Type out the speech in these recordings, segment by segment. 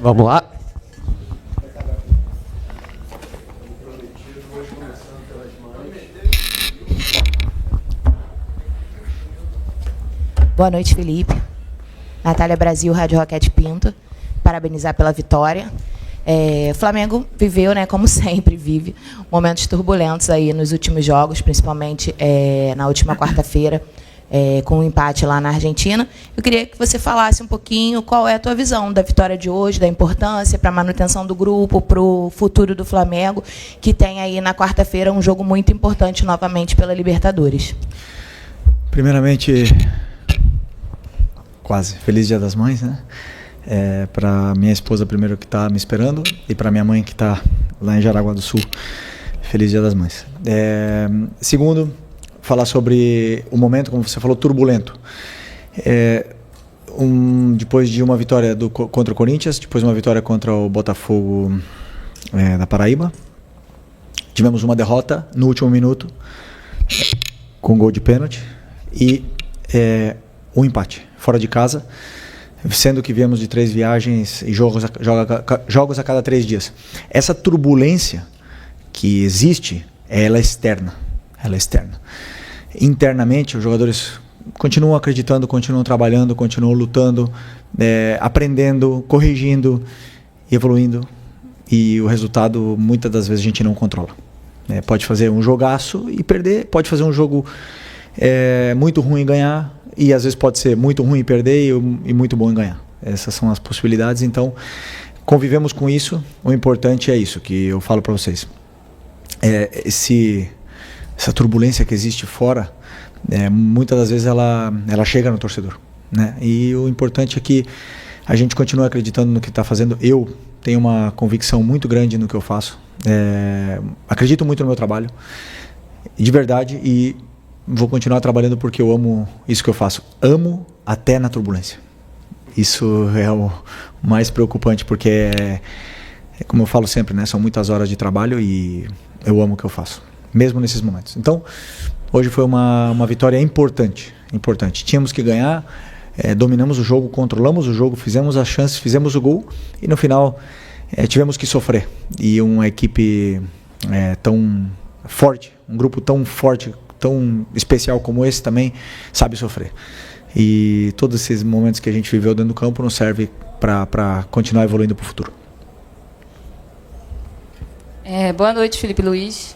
Vamos lá. Boa noite, Felipe. Natália Brasil, Rádio Roquete Pinto. Parabenizar pela vitória. O Flamengo viveu, né, como sempre vive, momentos turbulentos aí nos últimos jogos, principalmente na última quarta-feira, com um empate lá na Argentina. Eu queria que você falasse um pouquinho qual é a tua visão da vitória de hoje, da importância para a manutenção do grupo, para o futuro do Flamengo, que tem aí na quarta-feira um jogo muito importante novamente pela Libertadores. Primeiramente, quase Feliz Dia das Mães, né? Para minha esposa primeiro, que está me esperando, e para minha mãe, que está lá em Jaraguá do Sul. Feliz Dia das Mães. Segundo, falar sobre o momento, como você falou, turbulento. Depois de uma vitória contra o Corinthians, depois uma vitória contra o Botafogo da Paraíba, tivemos uma derrota no último minuto com gol de pênalti e um empate fora de casa, sendo que viemos de 3 viagens e jogos a cada 3 dias. Essa turbulência que existe, ela é externa. Internamente, os jogadores continuam acreditando, continuam trabalhando, continuam lutando, aprendendo, corrigindo, evoluindo, e o resultado, muitas das vezes, a gente não controla. Pode fazer um jogaço e perder, pode fazer um jogo muito ruim e ganhar, e às vezes pode ser muito ruim e perder e muito bom em ganhar. Essas são as possibilidades. Então, convivemos com isso. O importante é isso que eu falo para vocês. Essa turbulência que existe fora, muitas das vezes ela chega no torcedor, né? E o importante é que a gente continue acreditando no que está fazendo. Eu tenho uma convicção muito grande no que eu faço. Acredito muito no meu trabalho, de verdade, e vou continuar trabalhando porque eu amo isso que eu faço. Amo até na turbulência. Isso é o mais preocupante, porque como eu falo sempre, né? São muitas horas de trabalho e eu amo o que eu faço, mesmo nesses momentos. Então, hoje foi uma vitória importante. Tínhamos que ganhar, dominamos o jogo, controlamos o jogo, fizemos as chances, fizemos o gol, e no final tivemos que sofrer. E uma equipe tão forte, um grupo tão forte, tão especial como esse também sabe sofrer. E todos esses momentos que a gente viveu dentro do campo nos serve para continuar evoluindo para o futuro. Boa noite, Felipe Luiz.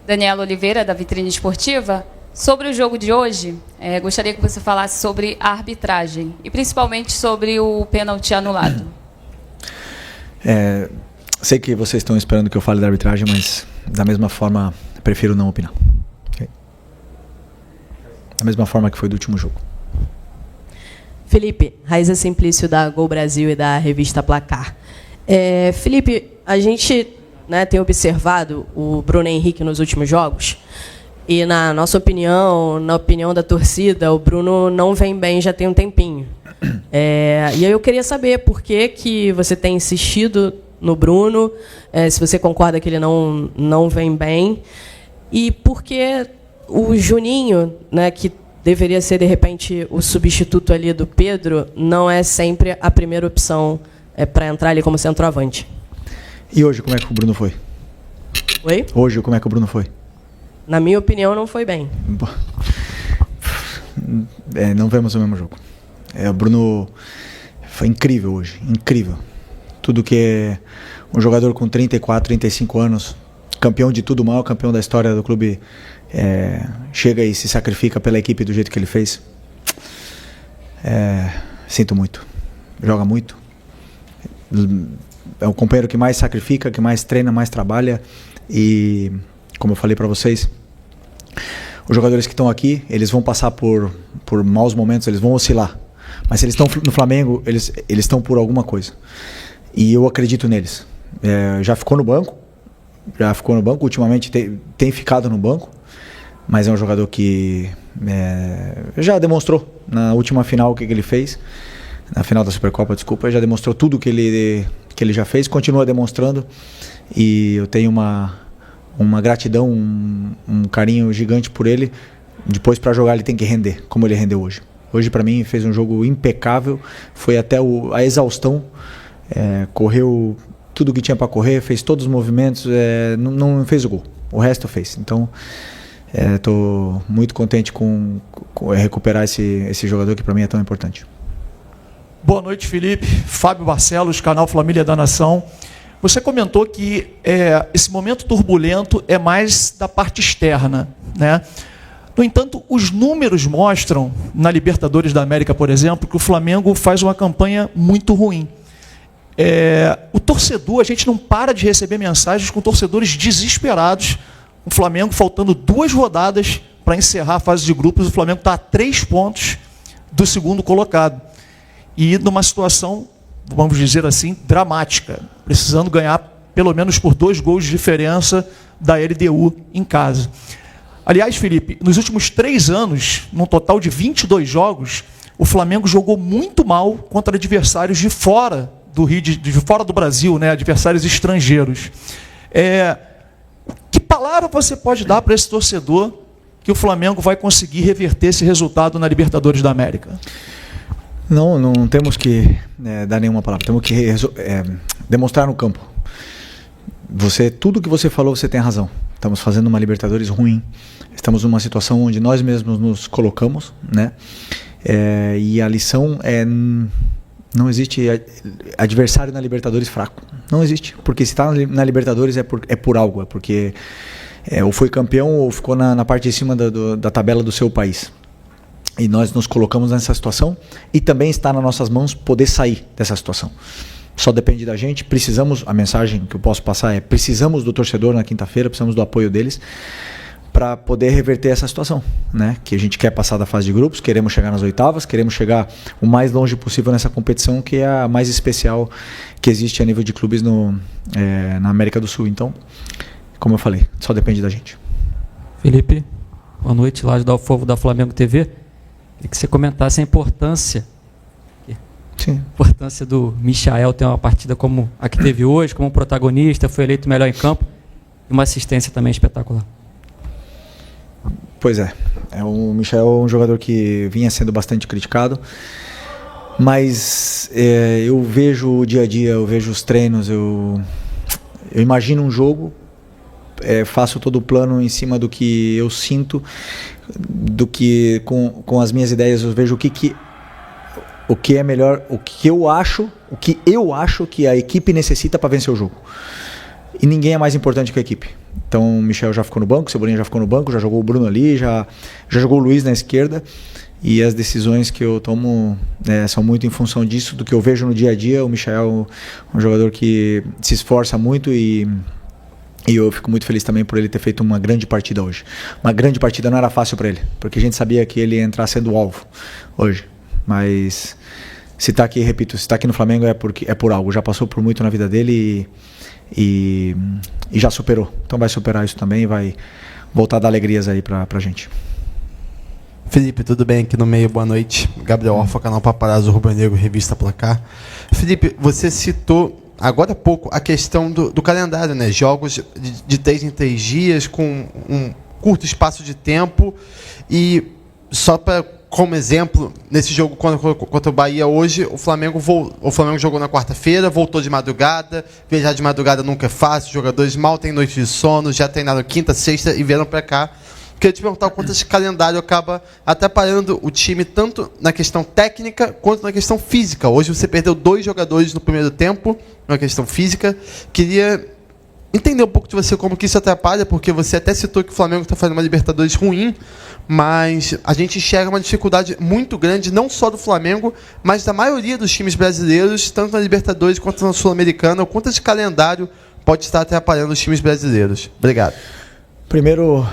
Daniela Oliveira, da Vitrine Esportiva. Sobre o jogo de hoje, gostaria que você falasse sobre a arbitragem e principalmente sobre o pênalti anulado. Sei que vocês estão esperando que eu fale da arbitragem, mas da mesma forma prefiro não opinar. Okay? Da mesma forma que foi do último jogo. Felipe, Raíza Simplício, da Gol Brasil e da revista Placar. Felipe, a gente, né, tem observado o Bruno Henrique nos últimos jogos, e na nossa opinião, na opinião da torcida, o Bruno não vem bem já tem um tempinho. E aí eu queria saber por que você tem insistido no Bruno, se você concorda que ele não vem bem, e por que o Juninho, né, que deveria ser, de repente, o substituto ali do Pedro, não é sempre a primeira opção para entrar ali como centroavante. E hoje, como é que o Bruno foi? Oi? Hoje, como é que o Bruno foi? Na minha opinião, não foi bem. Não vemos o mesmo jogo. O Bruno foi incrível hoje, incrível. Tudo que é um jogador com 34, 35 anos, campeão de tudo, o maior campeão da história do clube, chega e se sacrifica pela equipe do jeito que ele fez. Sinto muito. Joga muito. É o companheiro que mais sacrifica, que mais treina, mais trabalha. E, como eu falei para vocês, os jogadores que estão aqui, eles vão passar por maus momentos, eles vão oscilar. Mas se eles estão no Flamengo, eles estão por alguma coisa. E eu acredito neles. Já ficou no banco, ultimamente tem ficado no banco, mas é um jogador que já demonstrou na última final o que ele fez, na final da Supercopa, desculpa, já demonstrou tudo que ele já fez, continua demonstrando, e eu tenho uma gratidão, um carinho gigante por ele. Depois, para jogar, ele tem que render, como ele rendeu hoje. Hoje, para mim, fez um jogo impecável, foi até a exaustão correu tudo que tinha para correr, fez todos os movimentos, não fez o gol. O resto fez. Então, estou muito contente com recuperar esse jogador que para mim é tão importante. Boa noite, Felipe. Fábio Barcelos, canal Família da Nação. Você comentou que esse momento turbulento é mais da parte externa, né? No entanto, os números mostram, na Libertadores da América, por exemplo, que o Flamengo faz uma campanha muito ruim. O torcedor, a gente não para de receber mensagens com torcedores desesperados. O Flamengo, faltando 2 rodadas para encerrar a fase de grupos, o Flamengo está a 3 pontos do segundo colocado. E numa situação, vamos dizer assim, dramática, precisando ganhar pelo menos por 2 gols de diferença da LDU em casa. Aliás, Felipe, nos últimos 3 anos, num total de 22 jogos, o Flamengo jogou muito mal contra adversários de fora do Rio, de fora do Brasil, né? Adversários estrangeiros. Que palavra você pode dar para esse torcedor que o Flamengo vai conseguir reverter esse resultado na Libertadores da América? Não temos que dar nenhuma palavra, temos que demonstrar no campo. Tudo que você falou, você tem razão. Estamos fazendo uma Libertadores ruim. Estamos numa situação onde nós mesmos nos colocamos, né? E a lição não existe adversário na Libertadores fraco. Não existe. Porque se está na Libertadores é por algo. É porque ou foi campeão ou ficou na parte de cima da tabela do seu país. E nós nos colocamos nessa situação e também está nas nossas mãos poder sair dessa situação. Só depende da gente. A mensagem que eu posso passar precisamos do torcedor na quinta-feira, precisamos do apoio deles para poder reverter essa situação, né? Que a gente quer passar da fase de grupos, queremos chegar nas oitavas, queremos chegar o mais longe possível nessa competição que é a mais especial que existe a nível de clubes na América do Sul. Então, como eu falei, só depende da gente. Felipe, boa noite, lá do Fogo da Flamengo TV. Queria que você comentasse a importância do Michael ter uma partida como a que teve hoje, como protagonista, foi eleito melhor em campo e uma assistência também espetacular. Pois o Michael é um jogador que vinha sendo bastante criticado, mas eu vejo o dia a dia, eu vejo os treinos, eu imagino um jogo, faço todo o plano em cima do que eu sinto, do que com as minhas ideias eu vejo o que é melhor, o que eu acho que a equipe necessita para vencer o jogo. E ninguém é mais importante que a equipe. Então o Michel já ficou no banco, o Cebolinha já ficou no banco, já jogou o Bruno ali, já jogou o Luiz na esquerda. E as decisões que eu tomo são muito em função disso, do que eu vejo no dia a dia. O Michael é um jogador que se esforça muito e eu fico muito feliz também por ele ter feito uma grande partida hoje. Uma grande partida não era fácil para ele, porque a gente sabia que ele ia entrar sendo alvo hoje. Mas se está aqui, repito, se está aqui no Flamengo é por algo. Já passou por muito na vida dele e já superou. Então vai superar isso também e vai voltar a dar alegrias aí pra gente. Felipe, tudo bem? Aqui no meio, boa noite. Gabriel Orfa, canal Paparazzo Rubro Negro, Revista Placar. Felipe, você citou agora há pouco a questão do calendário, né? Jogos de 3 em 3 dias, com um curto espaço de tempo. E só como exemplo, nesse jogo contra o Bahia hoje, o Flamengo jogou na quarta-feira, voltou de madrugada. Viajar de madrugada nunca é fácil, os jogadores mal têm noite de sono, já treinaram quinta, sexta e vieram para cá. Queria te perguntar o quanto esse calendário acaba atrapalhando o time, tanto na questão técnica quanto na questão física. Hoje você perdeu 2 jogadores no primeiro tempo, na questão física. Queria entender um pouco de você como que isso atrapalha, porque você até citou que o Flamengo está fazendo uma Libertadores ruim, mas a gente enxerga uma dificuldade muito grande, não só do Flamengo, mas da maioria dos times brasileiros, tanto na Libertadores quanto na Sul-Americana. O quanto esse calendário pode estar atrapalhando os times brasileiros? Obrigado. Primeiro,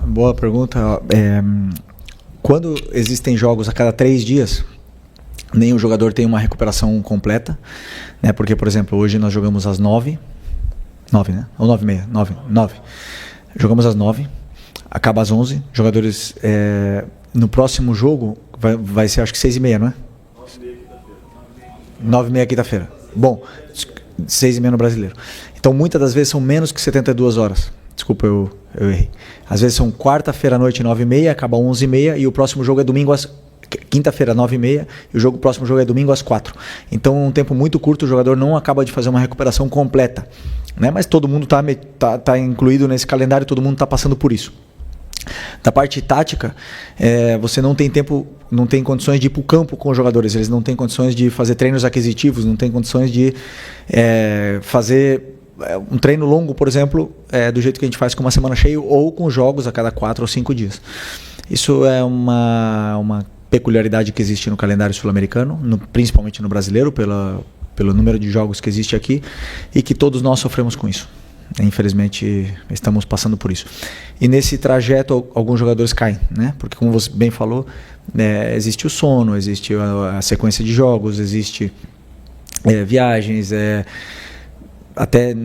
boa pergunta. Quando existem jogos a cada 3 dias, nenhum jogador tem uma recuperação completa, né? Porque, por exemplo, hoje nós jogamos às 9, né? Ou 9h30, 9. Jogamos às 9, acaba às 11. Jogadores, no próximo jogo, vai ser acho que 6h30, não é? 9h30 quinta-feira. Bom, 6h30 no Brasileiro. Então, muitas das vezes são menos que 72 horas. Desculpa, eu errei. Às vezes são quarta-feira à noite, 9h30, acaba 11h30 e o próximo jogo é domingo quinta-feira, 9h30, e o próximo jogo é domingo às 4h. Então, um tempo muito curto, o jogador não acaba de fazer uma recuperação completa, né? Mas todo mundo tá incluído nesse calendário, todo mundo está passando por isso. Da parte tática, você não tem tempo, não tem condições de ir para o campo com os jogadores, eles não têm condições de fazer treinos aquisitivos, não tem condições de fazer um treino longo, por exemplo, do jeito que a gente faz com uma semana cheia ou com jogos a cada 4 ou 5 dias. Isso é uma peculiaridade que existe no calendário sul-americano, principalmente no brasileiro, pelo número de jogos que existe aqui, e que todos nós sofremos com isso. Infelizmente, estamos passando por isso. E nesse trajeto, alguns jogadores caem, né? Porque, como você bem falou, existe o sono, existe a sequência de jogos, existe viagens, até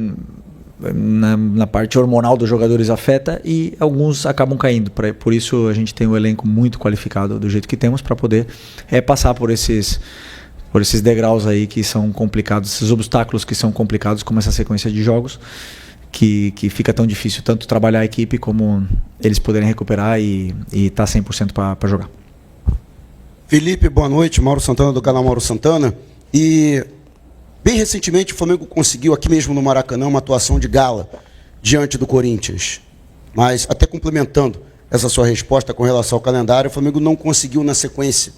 na parte hormonal dos jogadores afeta, e alguns acabam caindo. Por isso, a gente tem um elenco muito qualificado do jeito que temos para poder passar por esses degraus aí que são complicados, esses obstáculos que são complicados, como essa sequência de jogos, que fica tão difícil tanto trabalhar a equipe como eles poderem recuperar e estar 100% para jogar. Felipe, boa noite. Mauro Santana, do canal Mauro Santana. E bem recentemente o Flamengo conseguiu aqui mesmo no Maracanã uma atuação de gala diante do Corinthians. Mas, até complementando essa sua resposta com relação ao calendário, o Flamengo não conseguiu na sequência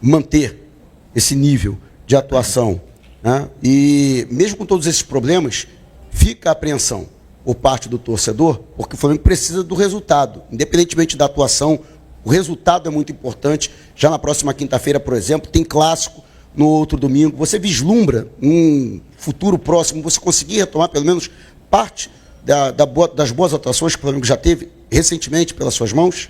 manter esse nível de atuação, né? E mesmo com todos esses problemas, fica a apreensão por parte do torcedor, porque o Flamengo precisa do resultado. Independentemente da atuação, o resultado é muito importante. Já na próxima quinta-feira, por exemplo, tem clássico, no outro domingo. Você vislumbra um futuro próximo, você conseguir retomar pelo menos parte das boas atuações que o Flamengo já teve recentemente pelas suas mãos?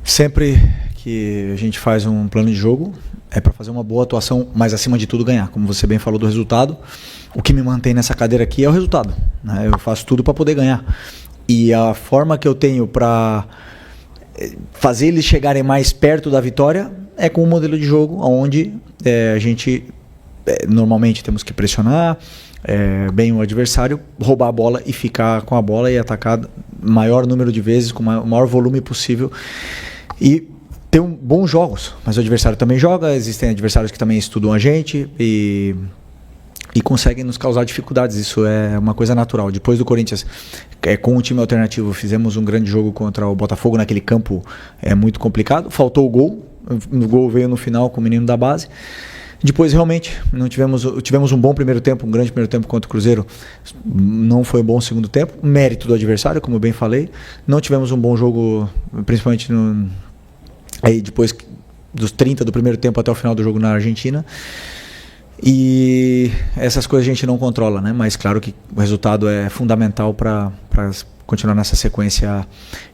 Sempre que a gente faz um plano de jogo, é para fazer uma boa atuação, mas acima de tudo ganhar. Como você bem falou do resultado, o que me mantém nessa cadeira aqui é o resultado, né? Eu faço tudo para poder ganhar. E a forma que eu tenho para fazer eles chegarem mais perto da vitória é com um modelo de jogo onde a gente normalmente temos que pressionar bem o adversário, roubar a bola e ficar com a bola e atacar o maior número de vezes, com o maior volume possível. E ter bons jogos, mas o adversário também joga, existem adversários que também estudam a gente e conseguem nos causar dificuldades. Isso é uma coisa natural. Depois do Corinthians, com o time alternativo, fizemos um grande jogo contra o Botafogo naquele campo muito complicado. Faltou o gol. O gol veio no final com o menino da base. Depois, realmente, não tivemos um bom primeiro tempo, um grande primeiro tempo contra o Cruzeiro. Não foi um bom segundo tempo. Mérito do adversário, como eu bem falei. Não tivemos um bom jogo, principalmente aí depois dos 30 do primeiro tempo até o final do jogo na Argentina. E essas coisas a gente não controla, né? Mas claro que o resultado é fundamental para continuar nessa sequência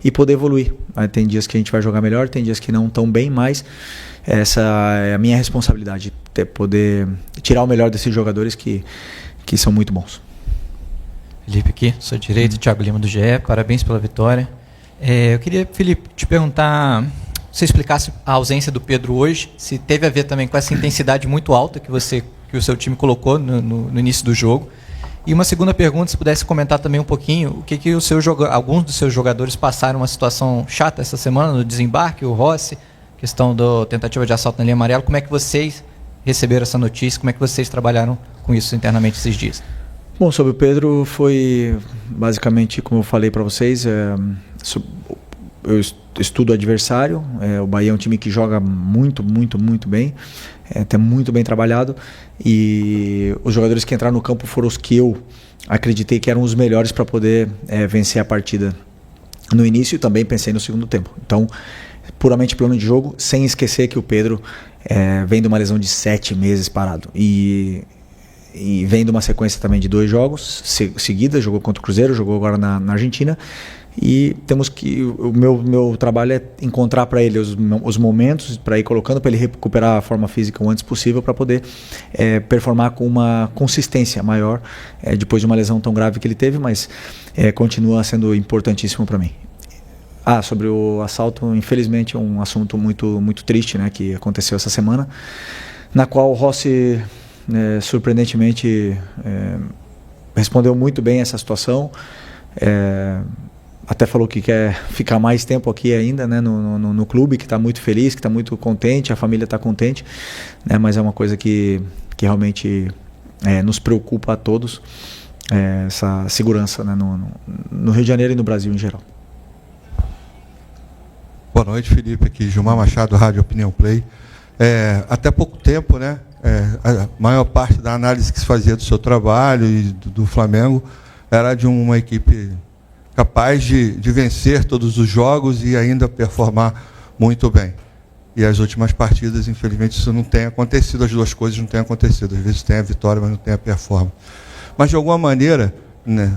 e poder evoluir. Tem dias que a gente vai jogar melhor, tem dias que não tão bem, mas essa é a minha responsabilidade, poder tirar o melhor desses jogadores que são muito bons. Felipe aqui, sou direito, Thiago Lima do GE, parabéns pela vitória. Eu queria, Felipe, te perguntar, se você explicasse a ausência do Pedro hoje, se teve a ver também com essa intensidade muito alta que o seu time colocou no início do jogo. E uma segunda pergunta, se pudesse comentar também um pouquinho, o que alguns dos seus jogadores passaram uma situação chata essa semana no desembarque, o Rossi, questão da tentativa de assalto na linha amarela. Como é que vocês receberam essa notícia? Como é que vocês trabalharam com isso internamente esses dias? Bom, sobre o Pedro, foi basicamente, como eu falei para vocês, eu estudo o adversário. O Bahia é um time que joga muito, muito, muito bem, está muito bem trabalhado, e os jogadores que entraram no campo foram os que eu acreditei que eram os melhores para poder vencer a partida no início, e também pensei no segundo tempo. Então, puramente plano de jogo, sem esquecer que o Pedro vem de uma lesão de 7 meses parado e vem de uma sequência também de 2 jogos seguidas. Jogou contra o Cruzeiro, jogou agora na Argentina. E temos que, o meu trabalho é encontrar para ele os momentos para ir colocando, para ele recuperar a forma física o antes possível, para poder performar com uma consistência maior depois de uma lesão tão grave que ele teve, mas continua sendo importantíssimo para mim. Sobre o assalto, infelizmente é um assunto muito, muito triste, né, que aconteceu essa semana, na qual o Rossi surpreendentemente respondeu muito bem essa situação. até falou que quer ficar mais tempo aqui ainda, né, no clube, que está muito feliz, que está muito contente, a família está contente, né, mas é uma coisa que realmente nos preocupa a todos, essa segurança, né, no Rio de Janeiro e no Brasil em geral. Boa noite, Felipe, aqui Gilmar Machado, Rádio Opinião Play. Até pouco tempo, né, a maior parte da análise que se fazia do seu trabalho e do Flamengo era de uma equipe capaz de vencer todos os jogos e ainda performar muito bem. E as últimas partidas, infelizmente, isso não tem acontecido, as duas coisas não têm acontecido. Às vezes tem a vitória, mas não tem a performance. Mas, de alguma maneira, né,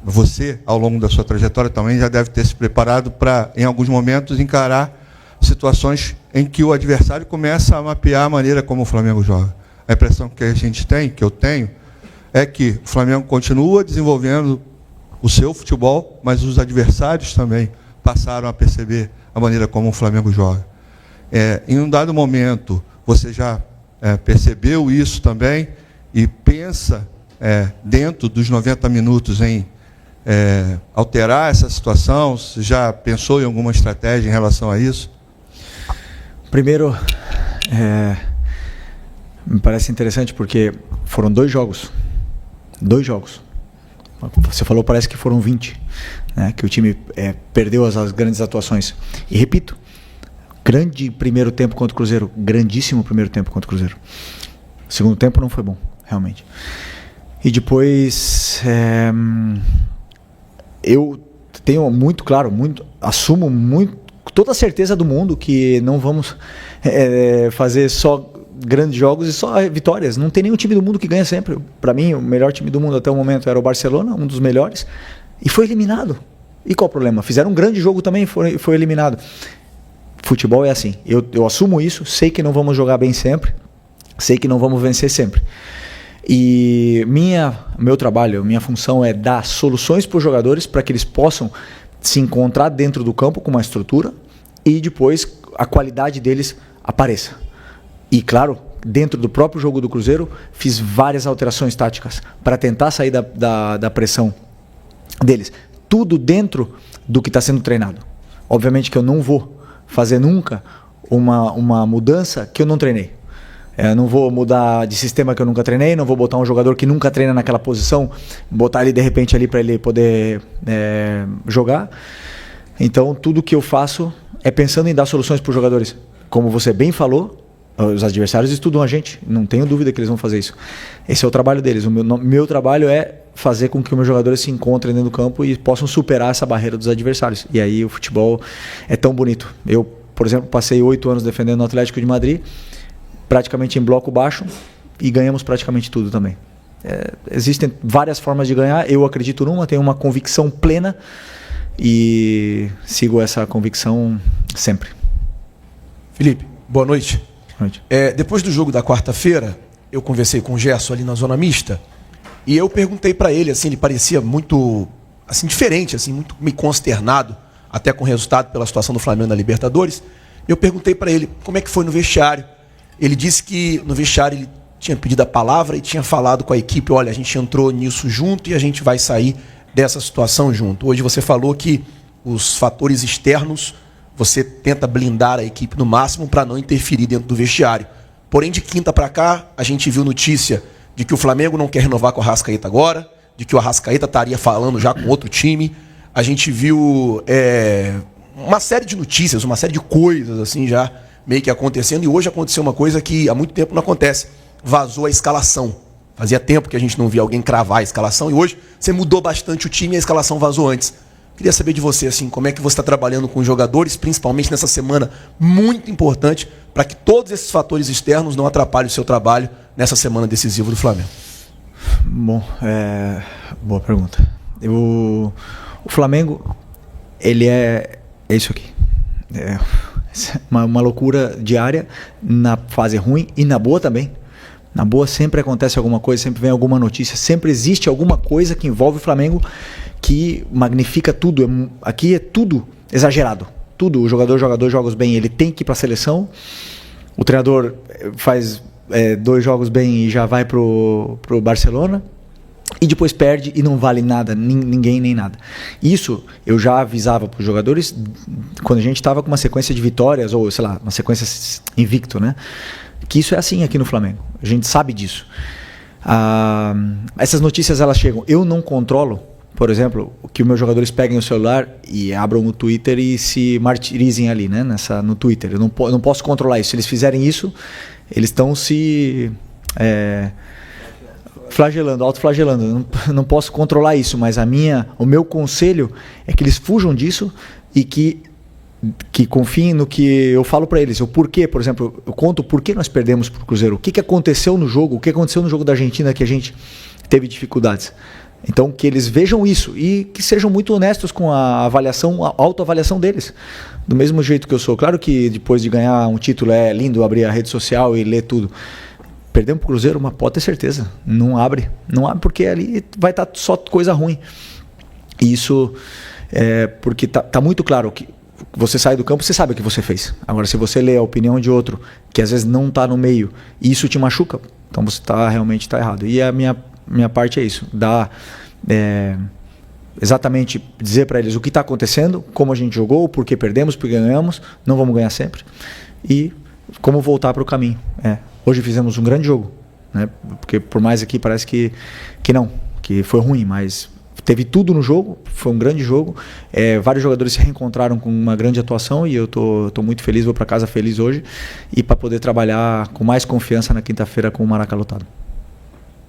você, ao longo da sua trajetória, também já deve ter se preparado para, em alguns momentos, encarar situações em que o adversário começa a mapear a maneira como o Flamengo joga. A impressão que a gente tem, que eu tenho, é que o Flamengo continua desenvolvendo o seu futebol, mas os adversários também passaram a perceber a maneira como o Flamengo joga. Em um dado momento, você já percebeu isso também e pensa, dentro dos 90 minutos, em alterar essa situação? Você já pensou em alguma estratégia em relação a isso? Primeiro, me parece interessante porque foram 2 jogos. 2 jogos. Você falou, parece que foram 20, né, que o time perdeu as grandes atuações. E repito, grande primeiro tempo contra o Cruzeiro, grandíssimo primeiro tempo contra o Cruzeiro. O segundo tempo não foi bom, realmente. E depois, eu tenho muito claro, assumo toda a certeza do mundo que não vamos fazer só grandes jogos e só vitórias. Não tem nenhum time do mundo que ganha sempre. Para mim, o melhor time do mundo até o momento era o Barcelona, um dos melhores, e foi eliminado. E qual o problema? Fizeram um grande jogo também e foi eliminado. Futebol é assim. Eu assumo isso, sei que não vamos jogar bem sempre, sei que não vamos vencer sempre. E meu trabalho, minha função é dar soluções para os jogadores para que eles possam se encontrar dentro do campo com uma estrutura e depois a qualidade deles apareça. E, claro, dentro do próprio jogo do Cruzeiro, fiz várias alterações táticas para tentar sair da pressão deles. Tudo dentro do que está sendo treinado. Obviamente que eu não vou fazer nunca uma mudança que eu não treinei. Não vou mudar de sistema que eu nunca treinei, não vou botar um jogador que nunca treina naquela posição, botar ele de repente ali para ele poder jogar. Então, tudo que eu faço é pensando em dar soluções para os jogadores. Como você bem falou, os adversários estudam a gente, não tenho dúvida que eles vão fazer isso. Esse é o trabalho deles. O meu trabalho é fazer com que os meus jogadores se encontrem dentro do campo e possam superar essa barreira dos adversários. E aí o futebol é tão bonito. Eu, por exemplo, passei 8 anos defendendo o Atlético de Madrid, praticamente em bloco baixo, e ganhamos praticamente tudo também. Existem várias formas de ganhar, eu acredito numa, tenho uma convicção plena e sigo essa convicção sempre. Felipe, boa noite. Depois do jogo da quarta-feira, eu conversei com o Gerson ali na zona mista e eu perguntei para ele, assim, ele parecia muito assim, diferente, assim, muito meio consternado, até com o resultado pela situação do Flamengo na Libertadores. Eu perguntei para ele como é que foi no vestiário. Ele disse que no vestiário ele tinha pedido a palavra e tinha falado com a equipe, olha, a gente entrou nisso junto e a gente vai sair dessa situação junto. Hoje você falou que os fatores externos você tenta blindar a equipe no máximo para não interferir dentro do vestiário. Porém, de quinta para cá, a gente viu notícia de que o Flamengo não quer renovar com o Arrascaeta agora, de que o Arrascaeta estaria falando já com outro time. A gente viu uma série de notícias, uma série de coisas assim já meio que acontecendo. E hoje aconteceu uma coisa que há muito tempo não acontece. Vazou a escalação. Fazia tempo que a gente não via alguém cravar a escalação e hoje você mudou bastante o time e a escalação vazou antes. Queria saber de você, assim, como é que você está trabalhando com os jogadores, principalmente nessa semana muito importante, para que todos esses fatores externos não atrapalhem o seu trabalho nessa semana decisiva do Flamengo. Bom, boa pergunta. O Flamengo, ele é isso aqui. Uma loucura diária, na fase ruim e na boa também. Na boa sempre acontece alguma coisa, sempre vem alguma notícia, sempre existe alguma coisa que envolve o Flamengo que magnifica tudo. Aqui é tudo exagerado. Tudo. O jogador joga 2 jogos bem, ele tem que ir para a seleção. O treinador faz 2 jogos bem e já vai pro Barcelona. e depois perde e não vale nada, ninguém nem nada. Isso eu já avisava para os jogadores quando a gente estava com uma sequência de vitórias, ou sei lá, uma sequência invicto, né? Que isso é assim aqui no Flamengo. A gente sabe disso. Essas notícias elas chegam. Eu não controlo, por exemplo, que os meus jogadores peguem o celular e abram o Twitter e se martirizem ali, né? No Twitter. Eu não posso controlar isso. Se eles fizerem isso, eles estão se flagelando, autoflagelando. Eu não posso controlar isso, mas o meu conselho é que eles fujam disso e que confiem no que eu falo para eles. O porquê, por exemplo, eu conto o porquê nós perdemos para o Cruzeiro. O que aconteceu no jogo, o que aconteceu no jogo da Argentina que a gente teve dificuldades. Então, que eles vejam isso e que sejam muito honestos com a avaliação, a autoavaliação deles. Do mesmo jeito que eu sou. Claro que depois de ganhar um título é lindo abrir a rede social e ler tudo. Perdemos para o Cruzeiro, mas pode ter certeza. Não abre porque ali vai estar só coisa ruim. E isso é porque tá muito claro que você sai do campo, você sabe o que você fez. Agora, se você lê a opinião de outro, que às vezes não está no meio, e isso te machuca, então você realmente está errado. E a minha parte é isso, exatamente dizer para eles o que está acontecendo, como a gente jogou, por que perdemos, por que ganhamos, não vamos ganhar sempre, e como voltar para o caminho. Hoje fizemos um grande jogo, né? Porque por mais aqui parece que não, que foi ruim, mas teve tudo no jogo, foi um grande jogo. Vários jogadores se reencontraram com uma grande atuação e eu tô muito feliz, vou para casa feliz hoje e para poder trabalhar com mais confiança na quinta-feira com o Maraca lotado.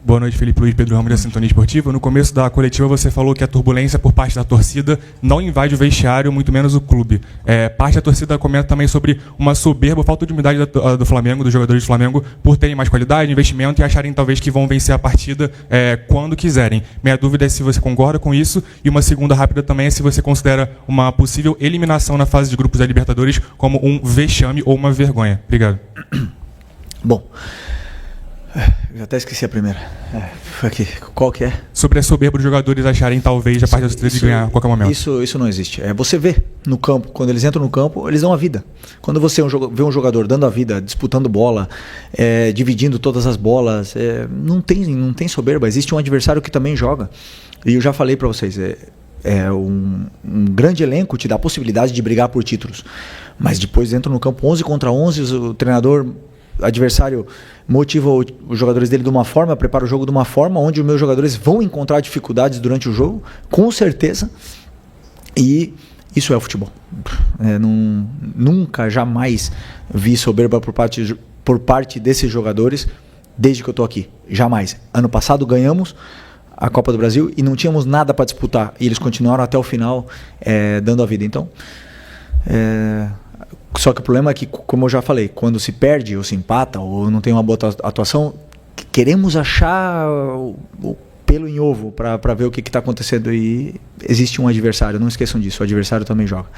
Boa noite, Felipe Luiz, Pedro Ramos da Sintonia Esportiva. No começo da coletiva você falou que a turbulência por parte da torcida não invade o vestiário, muito menos o clube. Parte da torcida comenta também sobre uma soberba, falta de humildade do Flamengo, dos jogadores do Flamengo, por terem mais qualidade, investimento e acharem talvez que vão vencer a partida quando quiserem. Minha dúvida é se você concorda com isso, e uma segunda rápida também é se você considera uma possível eliminação na fase de grupos da Libertadores como um vexame ou uma vergonha. Obrigado. Bom, eu até esqueci a primeira. Foi aqui. Qual que é? Sobre a soberba dos jogadores acharem talvez a parte da torcida de ganhar a qualquer momento. Isso não existe. Você vê no campo, quando eles entram no campo, eles dão a vida. Quando você vê um jogador dando a vida, disputando bola, dividindo todas as bolas, não tem soberba. Existe um adversário que também joga. E eu já falei para vocês, um grande elenco te dá a possibilidade de brigar por títulos. Mas depois entram no campo 11 contra 11, o treinador adversário motiva os jogadores dele de uma forma, prepara o jogo de uma forma onde os meus jogadores vão encontrar dificuldades durante o jogo, com certeza, e isso é o futebol. Nunca, jamais vi soberba por parte desses jogadores desde que eu estou aqui, jamais. Ano passado ganhamos a Copa do Brasil e não tínhamos nada para disputar, e eles continuaram até o final dando a vida. Então, só que o problema é que, como eu já falei, quando se perde ou se empata ou não tem uma boa atuação, queremos achar o pelo em ovo para ver o que está acontecendo, e existe um adversário, não esqueçam disso, o adversário também joga.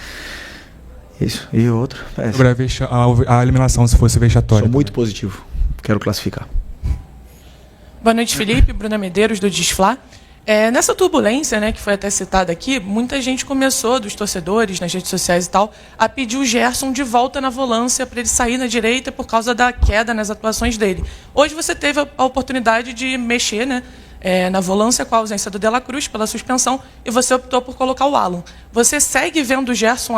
Isso. E o outro? Sobre a eliminação, se fosse vexatória. Sou muito positivo, quero classificar. Boa noite, Felipe. Bruna Medeiros, do Desflá. Nessa turbulência, né, que foi até citada aqui, muita gente começou, dos torcedores, nas redes sociais e tal, a pedir o Gerson de volta na volância para ele sair na direita por causa da queda nas atuações dele. Hoje você teve a oportunidade de mexer, né, na volância com a ausência do De La Cruz pela suspensão, e você optou por colocar o Alan. Você segue vendo o Gerson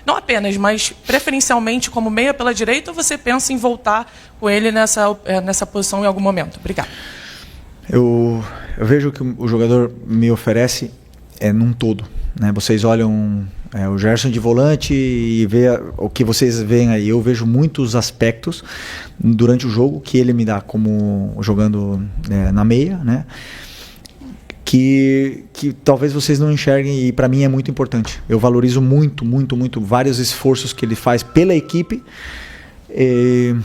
não apenas, mas preferencialmente como meia pela direita, ou você pensa em voltar com ele nessa posição em algum momento? Obrigado. Eu vejo que o jogador me oferece num todo, né? Vocês olham o Gerson de volante e vê o que vocês veem aí. Eu vejo muitos aspectos durante o jogo que ele me dá, como jogando na meia, né? Que talvez vocês não enxerguem, e para mim é muito importante. Eu valorizo muito, muito, muito vários esforços que ele faz pela equipe, e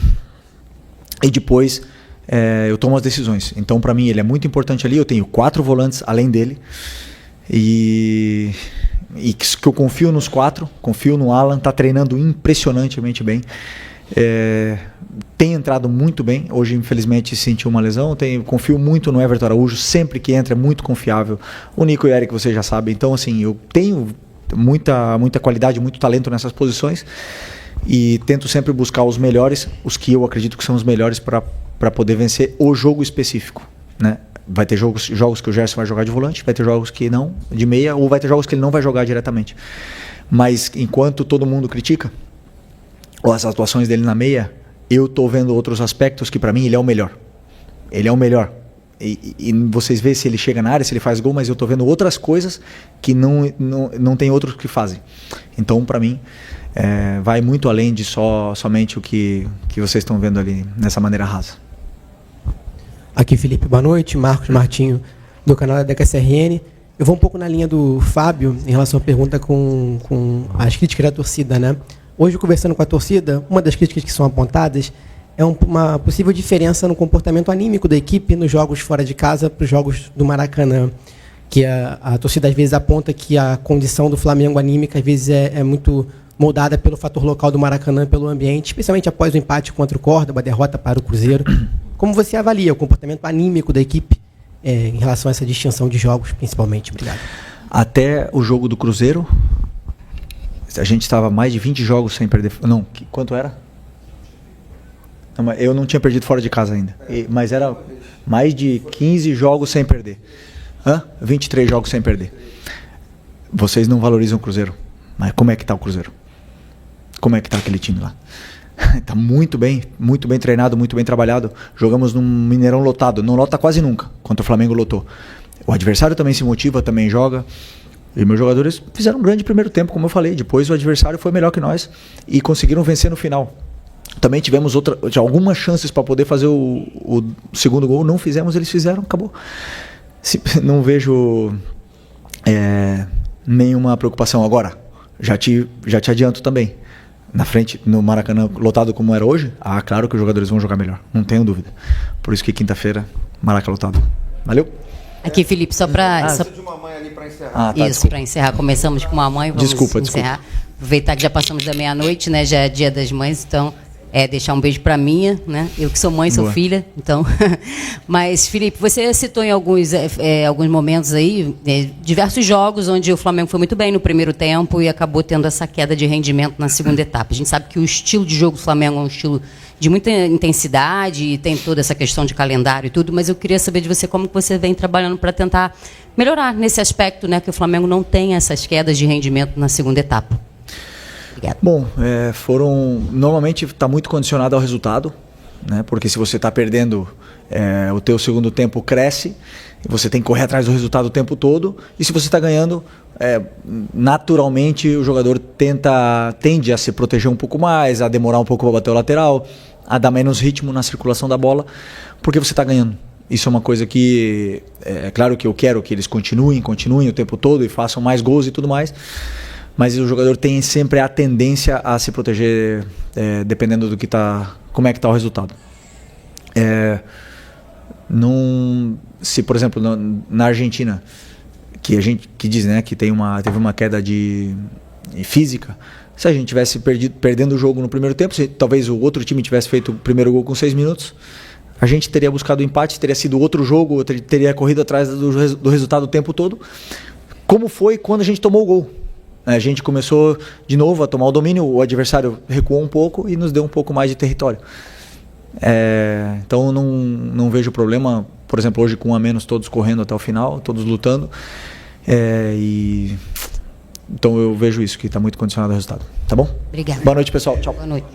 depois eu tomo as decisões. Então, para mim, ele é muito importante ali. Eu tenho 4 volantes além dele, e que eu confio nos 4, confio no Alan, está treinando impressionantemente bem, tem entrado muito bem. Hoje, infelizmente, sentiu uma lesão. Confio muito no Everton Araújo, sempre que entra é muito confiável. O Nico e o Eric, vocês já sabem. Então, assim, eu tenho muita qualidade, muito talento nessas posições, e tento sempre buscar os melhores, os que eu acredito que são os melhores para poder vencer o jogo específico, né? Vai ter jogos que o Gerson vai jogar de volante, vai ter jogos que não, de meia, ou vai ter jogos que ele não vai jogar diretamente. Mas enquanto todo mundo critica as atuações dele na meia, eu estou vendo outros aspectos que para mim ele é o melhor. Ele é o melhor. E vocês veem se ele chega na área, se ele faz gol, mas eu estou vendo outras coisas que não tem outros que fazem. Então, para mim, vai muito além de somente o que vocês estão vendo ali nessa maneira rasa. Aqui, Felipe, boa noite. Marcos Martinho, do canal da DKSRN. Eu vou um pouco na linha do Fábio em relação à pergunta com as críticas da torcida, né? Hoje, conversando com a torcida, uma das críticas que são apontadas é uma possível diferença no comportamento anímico da equipe nos jogos fora de casa para os jogos do Maracanã. Que a torcida às vezes aponta que a condição do Flamengo anímica às vezes é muito moldada pelo fator local do Maracanã, pelo ambiente, especialmente após o empate contra o Córdoba, a derrota para o Cruzeiro. Como você avalia o comportamento anímico da equipe em relação a essa distinção de jogos, principalmente? Obrigado. Até o jogo do Cruzeiro, a gente estava mais de 20 jogos sem perder. Não, quanto era? Não, eu não tinha perdido fora de casa ainda. Mas era mais de 15 jogos sem perder. 23 jogos sem perder. Vocês não valorizam o Cruzeiro. Mas como é que está o Cruzeiro? Como é que está aquele time lá? Está muito bem treinado, muito bem trabalhado. Jogamos num Mineirão lotado. Não lota quase nunca. Contra o Flamengo lotou. O adversário também se motiva, também joga. E meus jogadores fizeram um grande primeiro tempo, como eu falei. Depois o adversário foi melhor que nós e conseguiram vencer no final. Também tivemos algumas chances para poder fazer o segundo gol. Não fizemos, eles fizeram, acabou. Não vejo nenhuma preocupação. Agora, já te adianto também. Na frente, no Maracanã lotado como era hoje, claro que os jogadores vão jogar melhor. Não tenho dúvida. Por isso que quinta-feira, Maracanã lotado. Valeu? Aqui, Felipe, só para... de uma mãe ali para encerrar. Isso, para encerrar. Começamos com uma mãe, vamos encerrar. Aproveitar que já passamos da meia-noite, né? Já é Dia das Mães, então... deixar um beijo para minha, né? Eu que sou mãe, sou filha, então. Mas, Felipe, você citou em alguns momentos aí diversos jogos onde o Flamengo foi muito bem no primeiro tempo e acabou tendo essa queda de rendimento na segunda etapa. A gente sabe que o estilo de jogo do Flamengo é um estilo de muita intensidade e tem toda essa questão de calendário e tudo, mas eu queria saber de você como que você vem trabalhando para tentar melhorar nesse aspecto, né? Que o Flamengo não tem essas quedas de rendimento na segunda etapa. Obrigado. Bom, normalmente está muito condicionado ao resultado, né? Porque se você está perdendo, o teu segundo tempo cresce, e você tem que correr atrás do resultado o tempo todo, e se você está ganhando, naturalmente o jogador tende a se proteger um pouco mais, a demorar um pouco para bater o lateral, a dar menos ritmo na circulação da bola, porque você está ganhando. Isso é uma coisa que, claro que eu quero que eles continuem o tempo todo e façam mais gols e tudo mais, mas o jogador tem sempre a tendência a se proteger dependendo do que como é que está o resultado. Se, por exemplo, na Argentina, que diz, né, que teve uma queda de física, se a gente tivesse perdendo o jogo no primeiro tempo, se talvez o outro time tivesse feito o primeiro gol com 6 minutos, a gente teria buscado o empate, teria sido outro jogo, teria corrido atrás do resultado o tempo todo, como foi quando a gente tomou o gol. A gente começou de novo a tomar o domínio, o adversário recuou um pouco e nos deu um pouco mais de território. Então não vejo problema, por exemplo, hoje com um a menos, todos correndo até o final, todos lutando. Então eu vejo isso, que está muito condicionado ao resultado. Tá bom? Obrigada. Boa noite, pessoal. Tchau. Boa noite.